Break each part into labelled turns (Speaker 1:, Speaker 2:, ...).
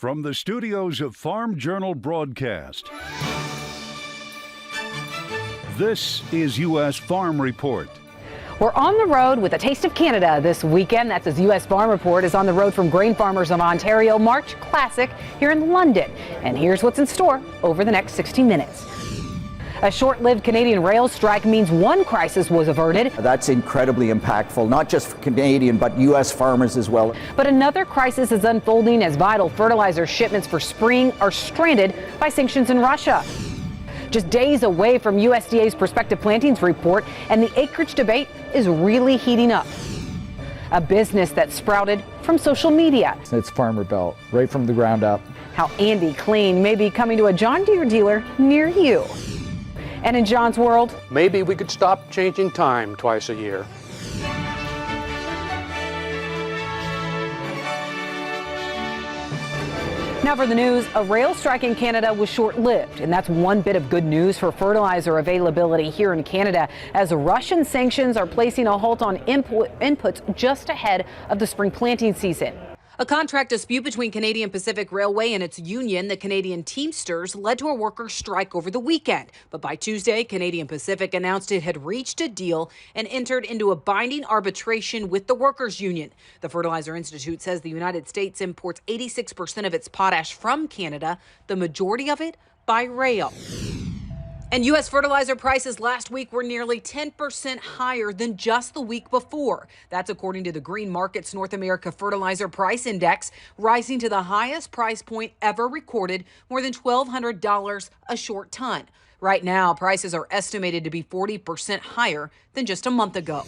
Speaker 1: From the studios of Farm Journal Broadcast, this is U.S. Farm Report.
Speaker 2: We're on the road with a taste of Canada this weekend. That's as U.S. Farm Report is on the road from Grain Farmers of Ontario March Classic here in London. And here's what's in store over the next 60 minutes. A short-lived Canadian rail strike means one crisis was averted.
Speaker 3: That's incredibly impactful, not just for Canadian, but U.S. farmers as well.
Speaker 2: But another crisis is unfolding as vital fertilizer shipments for spring are stranded by sanctions in Russia. Just days away from USDA's prospective plantings report, and the acreage debate is really heating up. A business that sprouted from social media.
Speaker 4: It's farmer built, right from the ground up.
Speaker 2: How Andy Clean may be coming to a John Deere dealer near you. And in John's world,
Speaker 5: maybe we could stop changing time twice a year.
Speaker 2: Now for the news, a rail strike in Canada was short-lived, and that's one bit of good news for fertilizer availability here in Canada, as Russian sanctions are placing a halt on inputs just ahead of the spring planting season. A contract dispute between Canadian Pacific Railway and its union, the Canadian Teamsters, led to a workers' strike over the weekend. But by Tuesday, Canadian Pacific announced it had reached a deal and entered into a binding arbitration with the workers' union. The Fertilizer Institute says the United States imports 86% of its potash from Canada, the majority of it by rail. And U.S. fertilizer prices last week were nearly 10% higher than just the week before. That's according to the Green Markets North America Fertilizer Price Index, rising to the highest price point ever recorded, more than $1,200 a short ton. Right now, prices are estimated to be 40% higher than just a month ago.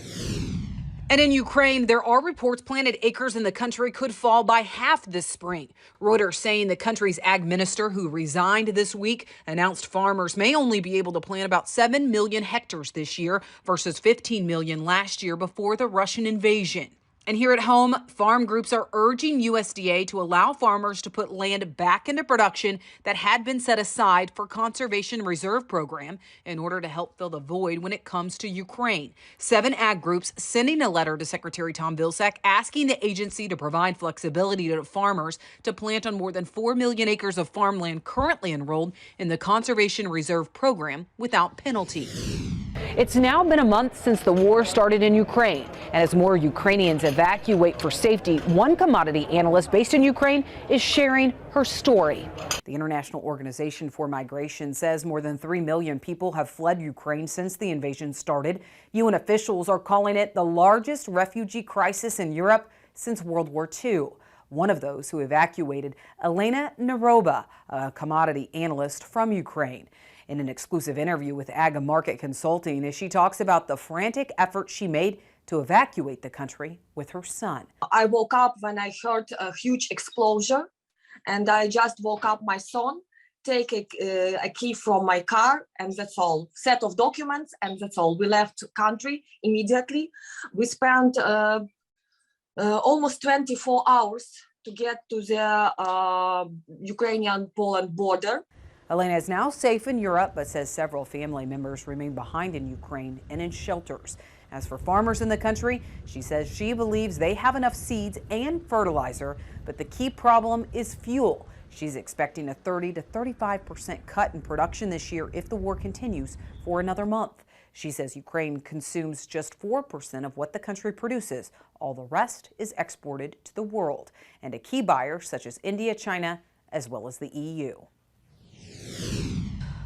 Speaker 2: And in Ukraine, there are reports planted acres in the country could fall by half this spring. Reuters saying the country's ag minister, who resigned this week, announced farmers may only be able to plant about 7 million hectares this year versus 15 million last year before the Russian invasion. And here at home, farm groups are urging USDA to allow farmers to put land back into production that had been set aside for Conservation Reserve Program in order to help fill the void when it comes to Ukraine. 7 ag groups sending a letter to Secretary Tom Vilsack asking the agency to provide flexibility to farmers to plant on more than 4 million acres of farmland currently enrolled in the Conservation Reserve Program without penalty. It's now been a month since the war started in Ukraine, and as more Ukrainians evacuate for safety, one commodity analyst based in Ukraine is sharing her story. The International Organization for Migration says more than 3 million people have fled Ukraine since the invasion started. UN officials are calling it the largest refugee crisis in Europe since World War II. One of those who evacuated, Elena Naroba, a commodity analyst from Ukraine. In an exclusive interview with Ag Market Consulting, as she talks about the frantic effort she made to evacuate the country with her son.
Speaker 6: I woke up when I heard a huge explosion, and I just woke up my son, take a key from my car, and that's all. Set of documents, and that's all. We left the country immediately. We spent almost 24 hours to get to the Ukrainian-Poland border.
Speaker 2: Elena is now safe in Europe, but says several family members remain behind in Ukraine and in shelters. As for farmers in the country, she says she believes they have enough seeds and fertilizer, but the key problem is fuel. She's expecting a 30 to 35% cut in production this year if the war continues for another month. She says Ukraine consumes just 4% of what the country produces. All the rest is exported to the world, and to key buyers such as India, China, as well as the EU.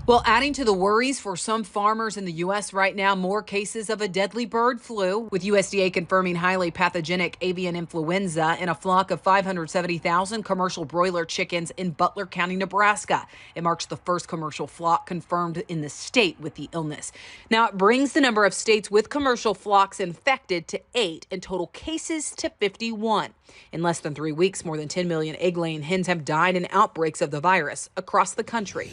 Speaker 2: Well, adding to the worries for some farmers in the U.S. right now, more cases of a deadly bird flu, with USDA confirming highly pathogenic avian influenza in a flock of 570,000 commercial broiler chickens in Butler County, Nebraska. It marks the first commercial flock confirmed in the state with the illness. Now, it brings the number of states with commercial flocks infected to 8 and total cases to 51. In less than 3 weeks, more than 10 million egg-laying hens have died in outbreaks of the virus across the country.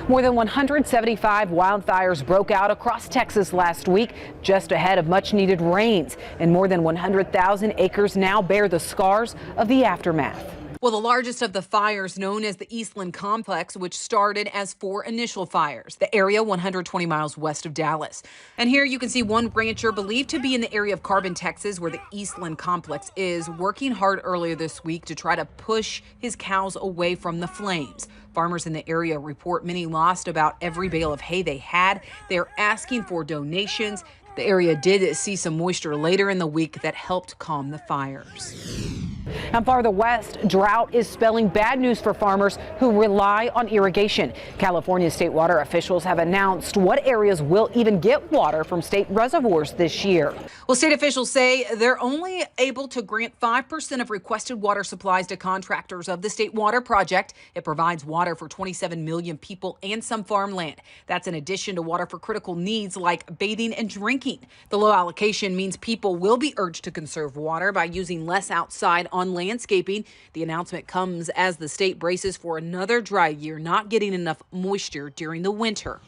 Speaker 2: More than 175 wildfires broke out across Texas last week, just ahead of much-needed rains, and more than 100,000 acres now bear the scars of the aftermath.
Speaker 7: Well, the largest of the fires, known as the Eastland Complex, which started as 4 initial fires, the area 120 miles west of Dallas. And here you can see one rancher believed to be in the area of Carbon, Texas, where the Eastland Complex is, working hard earlier this week to try to push his cows away from the flames. Farmers in the area report many lost about every bale of hay they had. They're asking for donations. The area did see some moisture later in the week that helped calm the fires.
Speaker 2: And farther west, drought is spelling bad news for farmers who rely on irrigation. California state water officials have announced what areas will even get water from state reservoirs this year.
Speaker 7: Well, state officials say they're only able to grant 5% of requested water supplies to contractors of the State Water Project. It provides water for 27 million people and some farmland. That's in addition to water for critical needs like bathing and drinking. The low allocation means people will be urged to conserve water by using less outside on landscaping. The announcement comes as the state braces for another dry year, not getting enough moisture during the winter.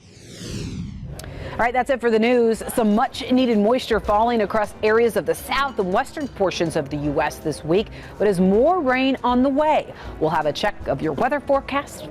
Speaker 2: All right, that's it for the news. Some much needed moisture falling across areas of the south and western portions of the U.S. this week, but is more rain on the way. We'll have a check of your weather forecast